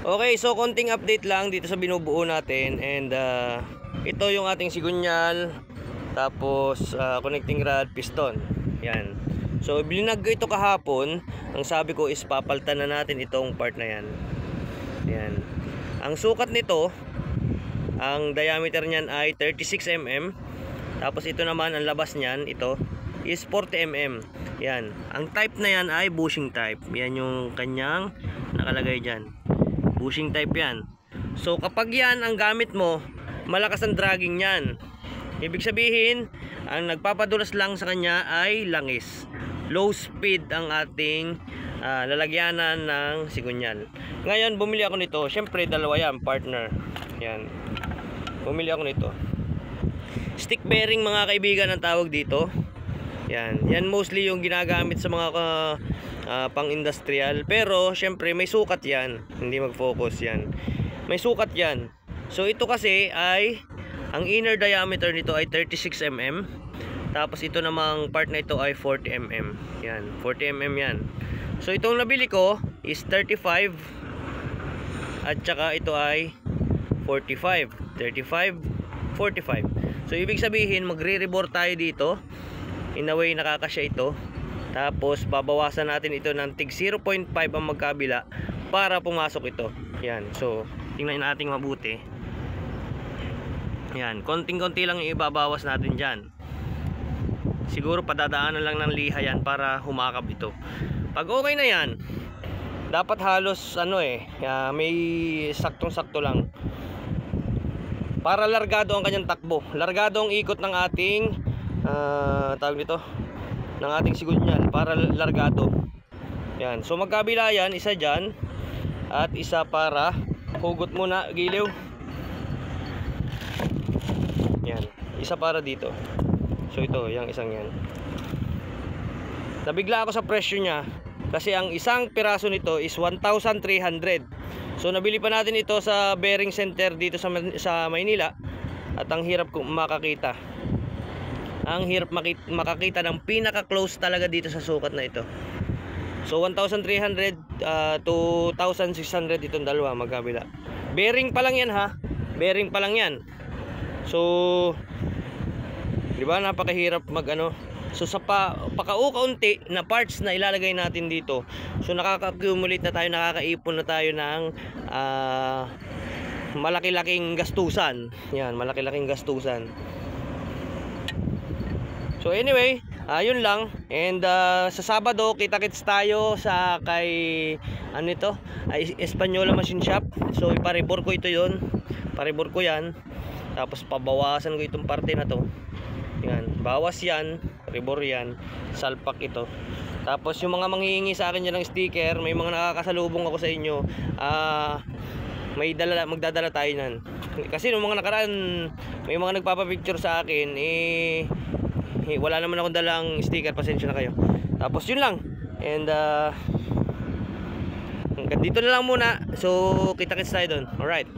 Okay, so konting update lang dito sa binubuo natin. And ito yung ating sigunyal. Tapos connecting rod, piston. Yan. So binag ko ito kahapon. Ang sabi ko is papalitan na natin itong part na yan. Yan. Ang sukat nito, ang diameter niyan ay 36 mm. Tapos ito naman, ang labas niyan, ito is 40 mm. Yan. Ang type na yan ay bushing type. Yan yung kanyang nakalagay dyan. Bushing type yan. So kapag yan ang gamit mo, malakas ang dragging yan. Ibig sabihin, ang nagpapadulas lang sa kanya ay langis. Low speed ang ating lalagyanan ng sigunyal. Ngayon bumili ako nito. Syempre dalawa yan, partner. Yan. Bumili ako nito. Stick bearing mga kaibigan ang tawag dito. Yan. Yan mostly yung ginagamit sa mga pang industrial. Pero syempre may sukat yan. Hindi mag-focus yan. May sukat yan. So ito kasi ay ang inner diameter nito ay 36 mm. Tapos ito namang part na ito ay 40 mm. Yan, 40 mm yan. So itong nabili ko is 35. At saka ito ay 45. 35, 45. So ibig sabihin magre-rebore tayo dito. In a way nakakasya ito. Tapos babawasan natin ito ng tig 0.5 ang magkabila para pumasok ito. Yan. So tingnan natin mabuti. Yan, konting-konti lang yung ibabawas natin dyan. Siguro padadaanan lang ng liha yan para humakap ito. Pag okay na yan, dapat halos may saktong-sakto lang. Para largado ang kanyang takbo. Largado ang ikot ng ating tawag nito, ng ating sigunyal. Para largado. Yan, so magkabila yan, isa dyan at isa para hugot muna giliw. Yan, isa para dito. So ito, yung isang yan. Nabigla ako sa presyo niya kasi ang isang piraso nito is 1,300. So nabili pa natin ito sa bearing center dito sa Maynila. At ang hirap makakita. Ang hirap makakita ng pinaka close talaga dito sa sukat na ito. So 1,300 to 1,600 itong dalawa magkabila. Bearing pa lang yan ha. Bearing pa lang yan. So, di ba napakahirap So sa pakaukaunti na parts na ilalagay natin dito. So nakaka-accumulate na tayo, nakakaipon na tayo ng malaki-laking gastusan. Yan, malaki-laking gastusan. So anyway, yun lang. And sa Sabado, kita-kits tayo sa kay Española Machine Shop. So iparibor ko ito yun. Paribor ko yan. Tapos pabawasan ko itong parte na to. Yan, bawas yan, ribor yan, salpak ito. Tapos yung mga manghihingi sa akin yan ng sticker, may mga nakakasalubong ako sa inyo. Magdadala tayo nan. Kasi nung mga nakaraan, may mga nagpapapicture sa akin, wala naman akong dalang sticker, pasensya na kayo. Tapos yun lang. And hanggang dito na lang muna. So kita-kits tayo doon. Alright.